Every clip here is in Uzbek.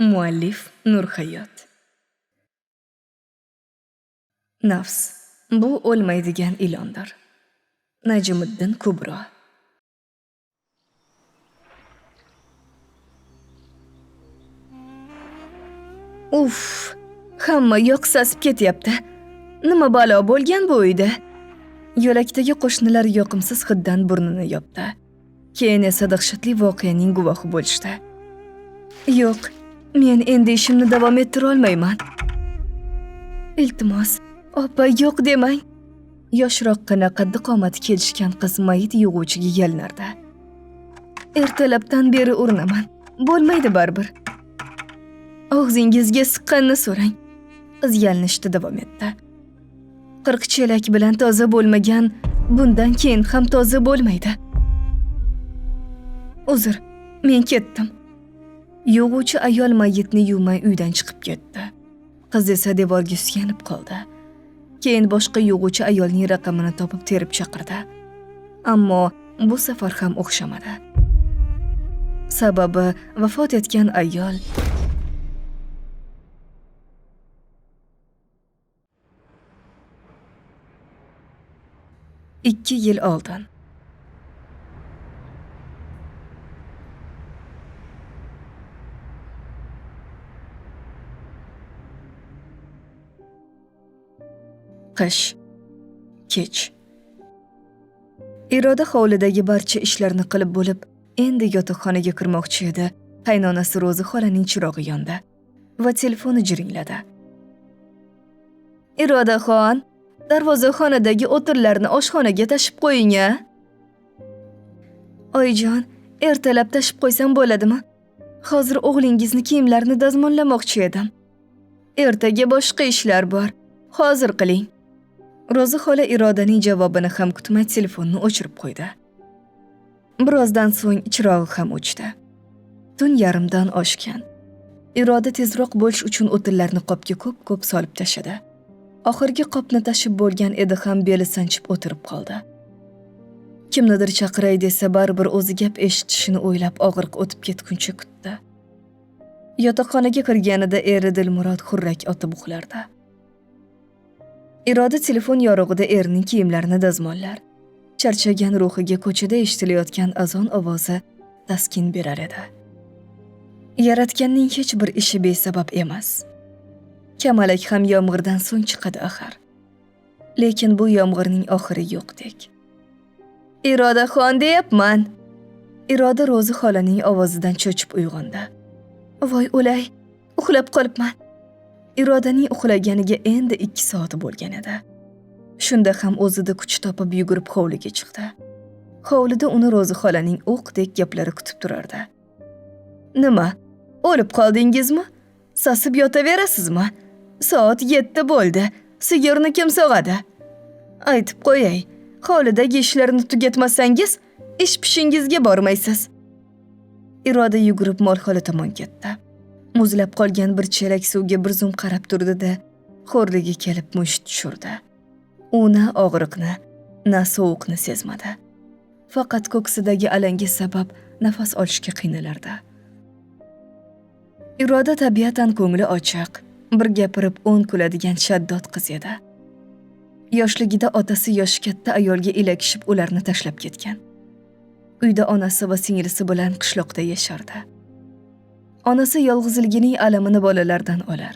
Muallif Nurhayot. Nafs bu o'lmaydigan ilondir. Najmiddin Kubro. Uf, hamma yoq sasib ketyapti. Nima balo bo'lgan bu uyda? Yo'lakdagi qo'shnilar yoqimsiz hiddan burnini yopdi. Keyin esa dahshatli voqeaning guvohi bo'lishdi. Yo'q, men endi ishimni davom ettira olmayman. Iltimos, opa yo'q demang. Yoshroqqina qaddi qomati kelishgan qiz mayit yig'uvchiga yalinardi. Ertalabdan beri urinaman. Bo'lmaydi baribir. Og'zingizga siqqanni so'rang. Qiz yalinishda davom etdi. 40 chelak bilan toza bo'lmagan, bundan keyin ham toza bo'lmaydi. Uzr, men ketdim. Yig'uvchi ayol mayitni yuvmay uydan chiqib ketdi. Qiz esa devorga suyanib qoldi. Keyin boshqa yig'uvchi ayolning raqamini topib terib chaqirdi. Ammo bu safar ham o'xshamadi. Sababi vafot etgan ayol 2 yil oldin. Qish, kech. Iroda hovlidagi barcha ishlarni qilib bo'lib, endi yotoqxonaga kirmoqchi edi. Qaynonasi Ro'zi xolaning chirog'i yondi va telefoni jiringladi. Irodaxon, darvozaxonadagi o'tirlarni oshxonaga tashib qo'ying-a. Oyijon, ertalab tashib qo'ysam bo'ladimi? Hozir o'g'lingizni kiyimlarini dazmollamoqchi edim. Ertaga boshqa ishlar bor. Hozir qiling. Ro'zi xola Irodaning javobini ham kutmay telefonni o'chirib qo'ydi. Birozdan so'ng chirog'i ham o'chdi. Tun yarimdan oshgan. Iroda tezroq bo'lish uchun o'tinlarni qopga ko'p solib tashadi. Oxirgi qopni tashib bo'lgan edi ham beli sanchib o'tirib qoldi. Kimnidir chaqiray desa baribir o'zi gap eshitishini o'ylab og'riq o'tib ketguncha kutdi. Yotoqxonaga kirganida eri Dilmurod xurrak otib uxlardi. Iroda telefon yorug'ida erining kiyimlarini dazmollar. Charchagan ruhiga ko'chada eshitilayotgan azon ovozi taskin berar edi. Yaratganning hech bir ishi besabab emas. Kamalak ham yomg'irdan so'ng chiqadi axir. Lekin bu yomg'irning oxiri yo'qdek. Irodaxon deyapman. Iroda Ro'zi xolaning ovozidan cho'chib uyg'ondi. Voy o'lay, uxlab qolibman. Irodaning uxlaganiga endi 2 soat bo'lgan edi. Shunda ham o'zida kuch topib yugurib hovliga chiqdi. Hovlida uni Ro'zi xolaning o'qdek gaplari kutib turardi. Nima? O'lib qoldingizmi? Sasib yotaverasizmi? Soat 7 bo'ldi. Sigirni kim sog'adi? Aytib qo'yay, hovlidagi ishlarni tugatmasangiz, ish pishingizga bormaysiz. Iroda yugurib molxona tomon ketdi. Muzlab qolgan bir chelak suvga bir zum qarab turdi-da, xo'rligi kelib musht tushirdi. U na og'riqni, na sovuqni sezmadi. Faqat ko'ksidagi alanga sabab nafas olishga qiynalardi. Iroda tabiatan ko'ngli ochiq, bir gapirib 10 kuladigan shaddod qiz edi. Yoshligida otasi yoshi katta ayolga ilakishib ularni tashlab ketgan. Uyda onasi va singlisi bilan qishloqda yashardi. Onasi yolg'izligining alamini bolalardan olar.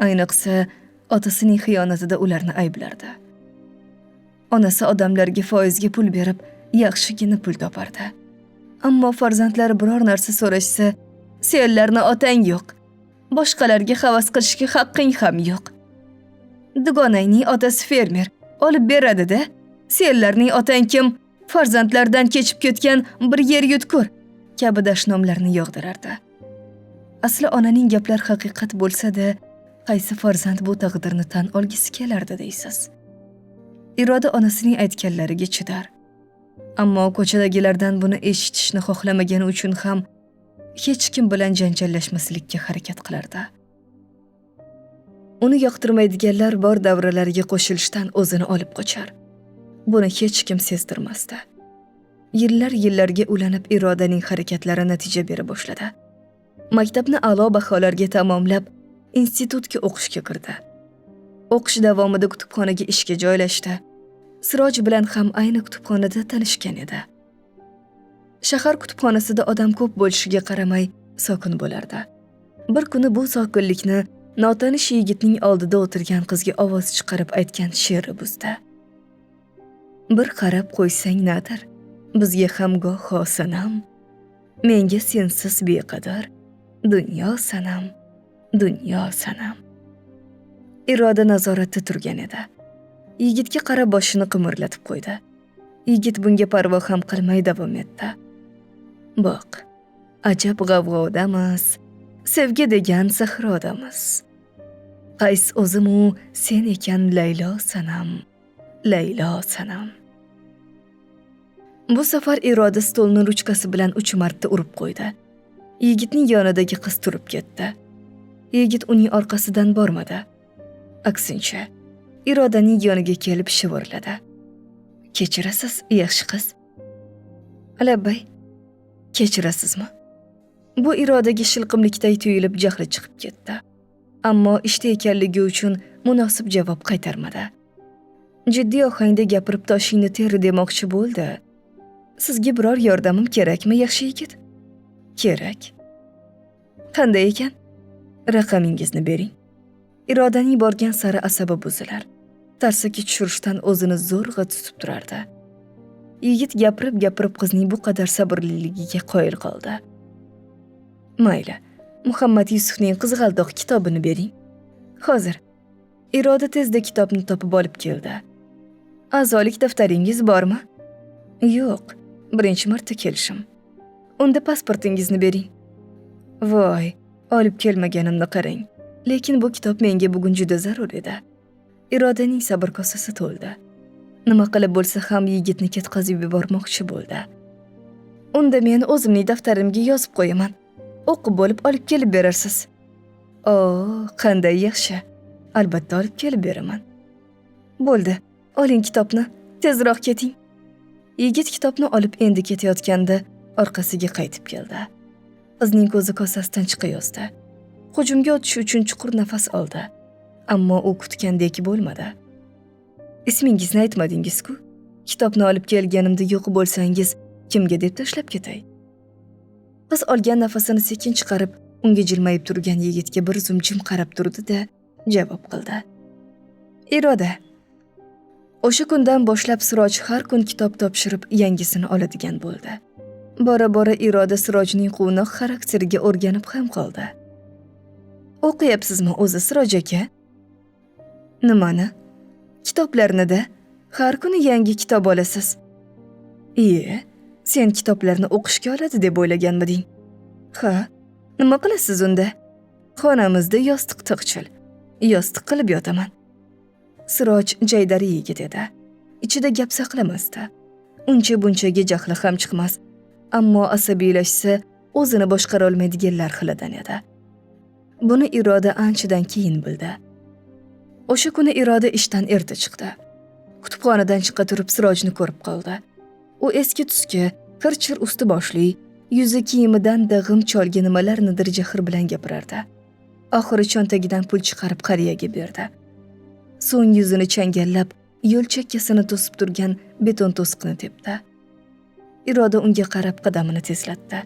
Ayniqsa, otasining xiyonatida ularni ayblardi. Onasi odamlarga foizga pul berib, yaxshigina pul topardi. Ammo farzandlari biror narsa so'rashsa, senlarni otang yo'q. Boshqalarga havas qilishga haqqing ham yo'q. Dugonangning otasi fermer, olib beradi-da. Senlarning otang kim? Farzandlardan kechib ketgan bir yer yutkur kabi dashnomlarni yog'dirardi. Asli onaning gaplar haqiqat bo'lsa-da, qaysi farzand bu taqdirni tan olgisi kelardi deysiz? Iroda onasining aytganlariga chidar. Ammo ko'chadagilardan buni eshitishni xohlamagani uchun ham hech kim bilan janjallashmaslikka harakat qilardi. Uni yoqtirmaydiganlar bor davralariga qo'shilishdan o'zini olib qochar. Buni hech kim sezdirmasdi. Yillarga ulanib Irodaning harakatlari natija bera boshladi. Maktabni a'lo baholarga tamomlab, institutga o'qishga kirdi. O'qish davomida kutubxonaga ishga joylashdi. Siroj bilan ham ayni kutubxonada tanishgan edi. Shahar kutubxonasida odam ko'p bo'lishiga qaramay, sokin bo'lardi. Bir kuni bu sokinlikni notanish yigitning oldida o'tirgan qizga ovoz chiqarib aytgan she'ri buzdi. Bir qarab qo'ysang nadir, bizga ham goho sanam, menga sensiz beqadar, dunyo sanam, dunyo sanam. Iroda nazoratda turgan edi. Yigitga qarab boshini qimirlatib qo'ydi. Yigit bunga parvo ham qilmay davom etdi. Boq, ajab g'avg'odamiz, sevgi degan sahrodamiz. Qays o'zimu sen ekan Laylo sanam, Laylo sanam. Bu safar Iroda stolni ruchkasi bilan 3 marta urib qo'ydi. Yigitning yonidagi qiz turib ketdi. Yigit uning orqasidan bormadi. Aksincha, Irodaning yoniga kelib shivirladi. Kechirasiz, yaxshi qiz. Labbay, kechirasizmi? Bu Irodaga shilqimlikday tuyulib jahli chiqib ketdi. Ammo ishda ekanligi uchun munosib javob qaytarmadi. Jiddiy ohangda gapirib toshingni teri demoqchi bo'ldi. Sizga biror yordamim kerakmi, yaxshi yigit? Kerak. Qanday ekan? Raqamingizni bering. Irodaning borgan sari asabi buzilar. Tarsaki tushirishdan o'zini zo'rg'a tutib turardi. Yigit gapirib qizning bu qadar sabrliligiga qoyil qoldi. Mayli, Muhammad Yusufning qizg'aldoq kitobini bering. Hozir. Iroda tezda kitobni topib olib keldi. A'zolik daftaringiz bormi? Yo'q, birinchi marta kelishim. Unda pasportingizni bering. Voy, olib kelmaganimni qarang. Lekin bu kitob menga bugun juda zarur edi. Irodaning sabr kosasi to'ldi. Nima qilib bo'lsa ham yigitni ketkazib yubormoqchi bo'ldi. Unda men o'zimning daftarimga yozib qo'yaman. O'qib bo'lib olib kelib berarsiz. Qanday yaxshi. Albatta olib kelib beraman. Bo'ldi, oling kitobni, tezroq keting. Yigit kitobni olib endi ketayotganda orqasiga qaytib keldi. Qizning ko'zi kosasidan chiqayozdi. Hujumga o'tish uchun chuqur nafas oldi. Ammo u kutgandek bo'lmadi. Ismingizni aytmadingiz-ku? Kitobni olib kelganimda yo'q bo'lsangiz, kimga deb tashlab ketay? Qiz olgan nafasini sekin chiqarib, unga jilmayib turgan yigitga bir zum jim qarab turdi-da, javob qildi. Iroda. O'sha kundan boshlab Siroj har kun kitob topshirib, yangisini oladigan bo'ldi. Bora-bora Iroda Sirojning quvnoq xarakteriga o'rganib ham qoldi. O'qiyapsizmi o'zi Siroj aka? Nimani? Kitoblarni-da har kuni yangi kitob olasiz. Sen kitoblarni o'qishga oladi deb o'ylaganmiding? Ha, nima qilasiz unda? Xonamizda yostiq tiqchil. Yostiq qilib yotaman. Siroj jaydari yigit edi. Ichida gap saqlamasdi. Uncha-bunchaga jahli ham chiqmas, ammo asabiylashsa o'zini boshqara olmaydiganlar xilidan edi. Buni Iroda anchadan keyin bildi. O'sha kuni Iroda ishdan erta chiqdi. Kutubxonadan chiqa turib Sirojni ko'rib qoldi. U eski tuski, qirchir usti boshli, yuzi kiyimidan dag'im cholga nimalarnidir jahr bilan gapirardi. Oxiri cho'ntagidan pul chiqarib qariyaga berdi. So'ng yuzini changallab, yo'l chekkasini to'sib turgan beton to'siqni tepdi. Iroda unga qarab qadamini tezlatdi.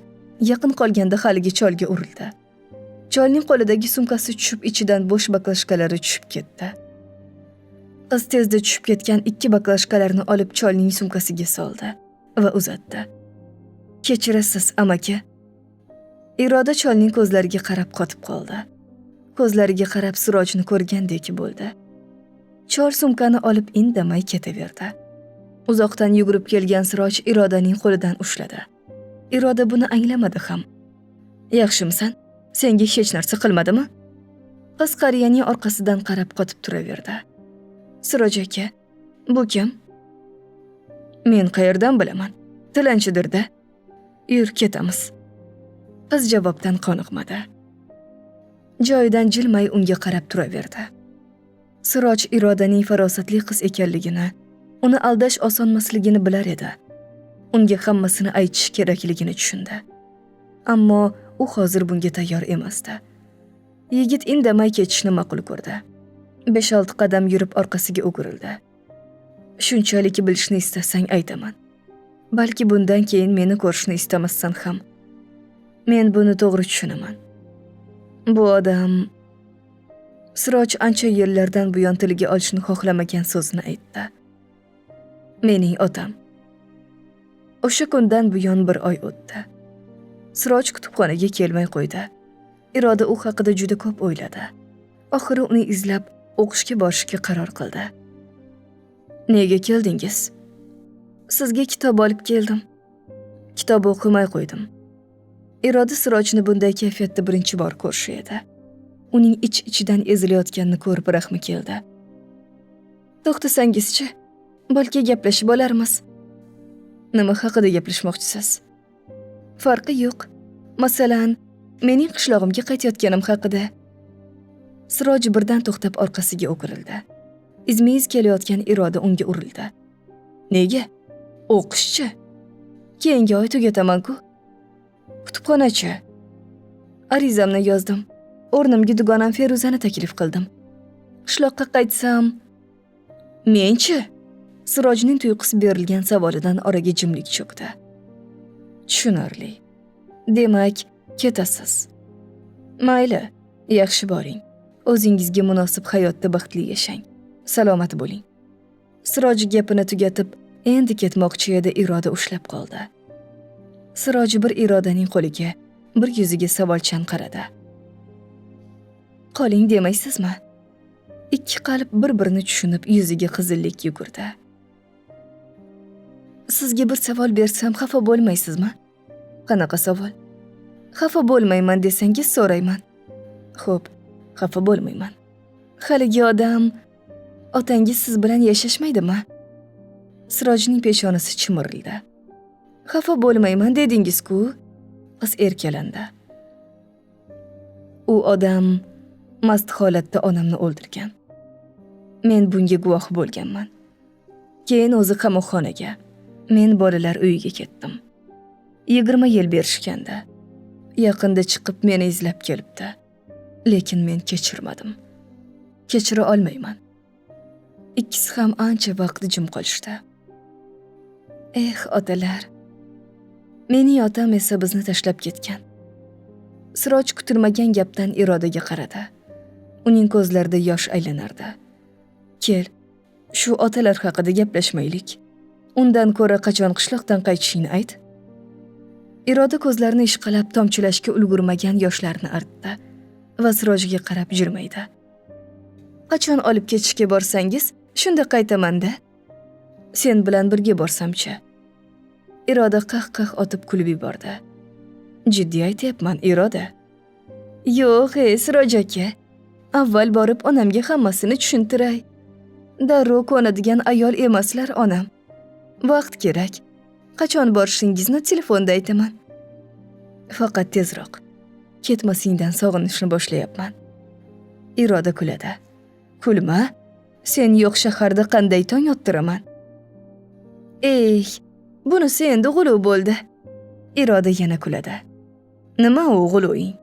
Yaqin qolganda haligi cholga urildi. Cholning qo'lidagi sumkasi tushib, ichidan bo'sh baklashkalari tushib ketdi. Qiz tezda tushib ketgan 2 baklashkalarni olib cholning sumkasiga soldi va uzatdi. Kechirasiz, amaki. Iroda cholning ko'zlariga qarab qotib qoldi. Ko'zlariga qarab Sirojni ko'rgandek bo'ldi. Chol sumkani olib indamay ketaverdi. Uzoqdan yugurib kelgan Siroj Irodaning qo'lidan ushladi. Iroda buni anglamadi ham. Yaxshimisan? Senga hech narsa qilmadimi? Qiz qariyaning orqasidan qarab qotib turaverdi. Siroj aka, bu kim? Men qayerdan bilaman? Tilanchidir-da. Yur, ketamiz. Qiz javobdan qoniqmadi. Joyidan jilmay unga qarab turaverdi. Siroj Irodaning farosatli qiz ekanligini, uni aldash osonmasligini bilar edi. Unga hammasini aytish kerakligini tushundi. Ammo u hozir bunga tayyor emasdi. Yigit indamay ketishni ma'qul ko'rdi. 5-6 qadam yurib orqasiga o'girildi. Shunchalik bilishni istasang aytaman. Balki bundan keyin meni ko'rishni istamassan ham. Men buni to'g'ri tushunaman. Bu odam Siroj ancha yillardan buyon tiliga olishni xohlamagan so'zni aytdi. Mening otam. O'sha kundan buyon 1 oy o'tdi. Siroj kutubxonaga kelmay qo'ydi. Iroda u haqida juda ko'p o'yladi. Oxiri uni izlab o'qishga borishga qaror qildi. Nega keldingiz? Sizga kitob olib keldim. Kitob o'qimay qo'ydim. Iroda Sirojni bunday kayfiyatda birinchi bor ko'rishi edi. Uning ich-ichidan ezilayotganini ko'rib rahmi keldi. To'xtasangizchi, balki gaplashib olarmiz. Nima haqida gaplashmoqchisiz? Farqi yo'q. Masalan, mening qishlog'imga qaytayotganim haqida. Siroj birdan to'xtab orqasiga o'girildi. Izmiz kelayotgan Iroda unga urildi. Nega? O'qishchi. Keyingi oy tugataman-ku. Kutubxonachi. Arizamni yozdim. O'rnimga dugonam Feruzani taklif qildim. Qishloqqa qaytsam, men-chi? Sirojning tuyqisi berilgan savolidan oraga jimlik cho'kdi. Tushunarli. Demak, ketasiz. Mayli, yaxshi boring. O'zingizga munosib hayotda baxtli yashang. Salomat bo'ling. Siroj gapini tugatib, endi ketmoqchi edi, Iroda ushlab qoldi. Siroj bir Irodaning qo'liga, bir yuziga savolchan qaradi. Qoling demaysizmi? Ikki qalb bir-birini tushunib yuziga qizillik yugurdi. Sizga bir savol bersam xafa bo'lmaysizmi? Qanaqa savol? Xafa bo'lmayman desangiz so'rayman. Xo'p, xafa bo'lmayman. Haligi odam otangiz siz bilan yashashmaydimi? Sirojning peshonasi chimirildi. Xafa bo'lmayman dedingiz-ku? Qiz erkalandi. U odam mast holatda onamni o'ldirgan. Men bunga guvoh bo'lganman. Keyin o'zi qamoqxonaga, men bolalar uyiga ketdim. 20 yil berishganda. Yaqinda chiqib meni izlab kelibdi. Lekin men kechirmadim. Kechira olmayman. Ikkisi ham ancha vaqt jim qolishdi. Otalar. Mening otam esa bizni tashlab ketgan. Siroj kutilmagan gapdan Irodaga qaradi. Uning ko'zlarida yosh aylanardi. Kel, shu otalar haqida gaplashmaylik. Undan ko'ra qachon qishloqdan qaytishingni ayt. Iroda ko'zlarini ishqalab tomchilashga ulgurmagan yoshlarni artdi va Sirojga qarab jilmaydi. Qachon olib ketishga borsangiz, shunda qaytaman-da. Sen bilan birga borsamchi? Iroda qah-qah otib kulib yubordi. Jiddiy aytyapman, Iroda. Yo'q, Siroj aka. Avval borib onamga hammasini tushuntiray. Darrov ko'nadigan ayol emaslar onam. Vaqt kerak. Qachon borishingizni telefonda aytaman. Faqat tezroq. Ketmasingdan sog'inishni boshlayapman. Iroda kuladi. Kulma. Sen yo'q shaharda qanday tong ottiraman? Bunisi endi g'ulu bo'ldi. Iroda yana kuladi. Nima u g'uluying?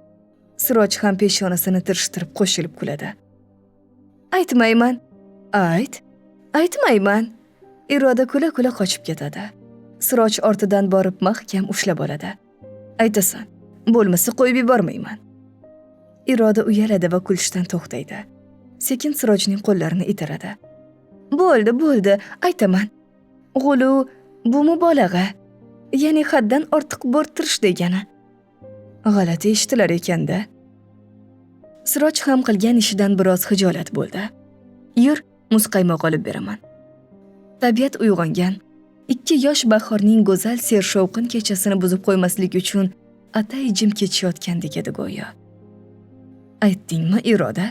Siroj ham peshonasini tirishtirib qo'shilib kuladi. Aytmayman. Aytmayman. Iroda kula-kula qochib ketadi. Siroj ortidan borib mahkam ushlab oladi. Aytasan, bo'lmasa qo'yib yubormayman. Iroda uyaladi va kulishdan to'xtaydi. Sekin Sirojning qo'llarini itaradi. Bo'ldi, aytaman. G'ulu bu mubolag'a. Ya'ni haddan ortiq bo'rttirish degani. G'alati eshitilar ekanda. Siroj ham qilgan ishidan biroz xijolat bo'ldi. Yur, muzqaymoq olib beraman. Tabiat uyg'ongan. 2 yosh bahorning go'zal sershovqin kechasini buzib qo'ymaslik uchun atay jim kechayotgandek edi go'yo. Aytdingmi, Iroda?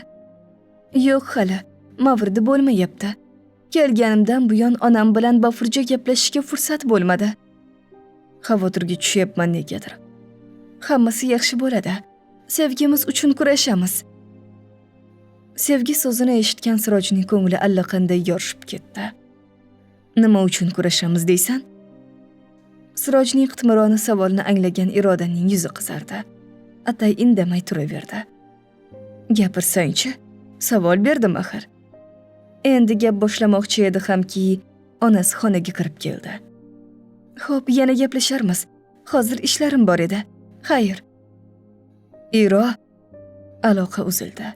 Yo'q, hali mavridi bo'lmayapti. Kelganimdan buyon onam bilan bafurja gaplashishga fursat bo'lmadi. Xavotirga tushyapman negadir. Hammasi yaxshi bo'ladi. Sevgimiz uchun kurashamiz. Sevgi so'zini eshitgan Sirojning ko'ngli allaqanday yorishib ketdi. Nima uchun kurashamiz deysan? Sirojning qitmirona savolni anglagan Irodaning yuzi qizardi. atay indamay turaverdi. Gapirsang-chi, savol berdim axir. Endi gap boshlamoqchi edi hamki, onasi xonaga kirib keldi. Xo'p, yana gaplasharmiz. Hozir ishlarim bor edi. Xayr. Iro, aloqa uzildi.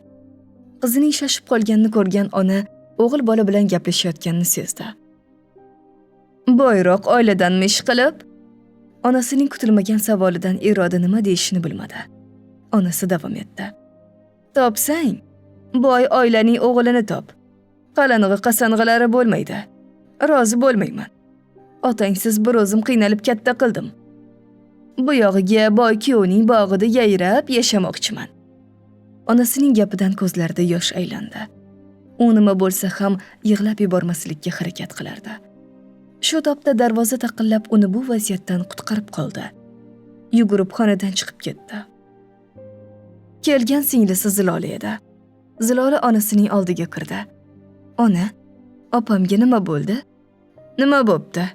Qizining shoshib qolganini ko'rgan ona o'g'il bola bilan gaplashayotganini sezdi. Boyroq oiladanmi ish qilib? Onasining kutilmagan savolidan Iroda nima deyishini bilmadi. Onasi davom etdi. Topsang, boy oilaning o'g'lini top. Qalang'i qasangg'ilari bo'lmaydi. Rozi bo'lmayman. Otangsiz bir o'zim qiynalib katta qildim. Bu yog'iga boy kuyovning bog'ida yayrab yashamoqchiman. Onasining gapidan ko'zlarida yosh aylandi. U nima bo'lsa ham yig'lab yubormaslikka harakat qilardi. Shu topda darvoza taqillab uni bu vaziyatdan qutqarib qoldi. Yugurib xonadan chiqib ketdi. Kelgan singlisi Zilola edi. Zilola onasining oldiga kirdi. Ona, opamga nima bo'ldi? Nima bo'pti?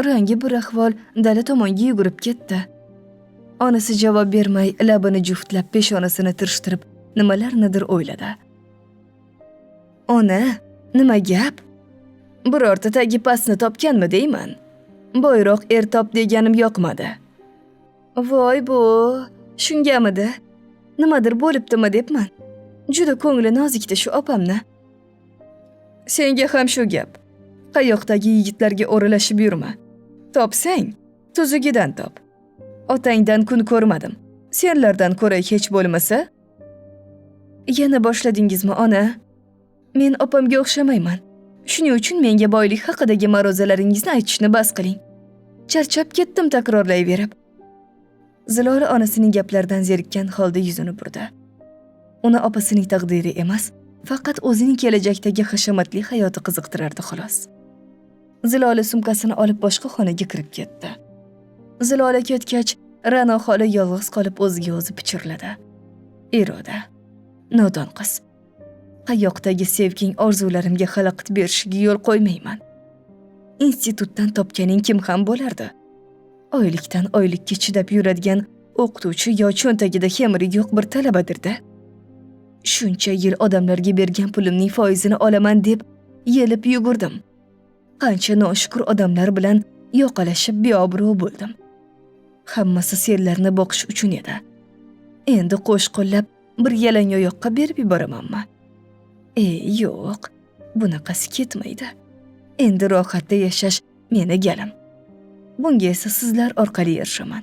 Rangi bir ahvol dala tomonga yugurib ketdi. Onasi javob bermay, labini juftlab peshonasini tirishtirib, nimalarnidir o'yladi. Ona, nima gap? Birorta tagi pastni topganmi deyman. Boyroq top deganim yoqmadi. Voy bu, shungamidi? Nimadir bo'libdimi debman. Juda ko'ngli nozikda shu opamni. Senga ham shu gap. Qayoqdagi yigitlarga o'ralashib yurma. Topsang, tuzugidan top. Otangdan kun ko'rmadim. Senlardan ko'ray hech bo'lmasa. Yana boshladingizmi, ona? Men opamga o'xshamayman. Shuning uchun menga boylik haqidagi ma'ruzalaringizni aytishni bas qiling. Charchab ketdim takrorlayverib. Zilola onasining gaplaridan zerikkan holda yuzini burdi. Uni opasining taqdiri emas, faqat o'zining kelajakdagi hashamatli hayoti qiziqtirardi xolos. Zilola sumkasini olib boshqa xonaga kirib ketdi. Zilola ketgach, Ra'no xola yolg'iz qolib o'ziga o'zi pichirladi. Iroda, nodon qiz. Qayoqdagi sevging orzularimga xalaqit berishiga yo'l qo'ymayman. Institutdan topganing kim ham bo'lardi? Oylikdan oylikka chidab yuradigan o'qituvchi yo cho'ntagida xemiri yo'q bir talabadir-da. Shuncha yil odamlarga bergan pulimning foizini olaman deb yelib yugurdim. Qancha noshukur odamlar bilan yoqalashib beobro' bo'ldim. Hammasi senlarni boqish uchun edi. Endi qo'shqo'llab bir yalang oyoqqa berib yuboramanmi? Yo'q, bunaqasi ketmaydi. Endi rohatda yashash meni galim. Bunga esa sizlar orqali erishaman.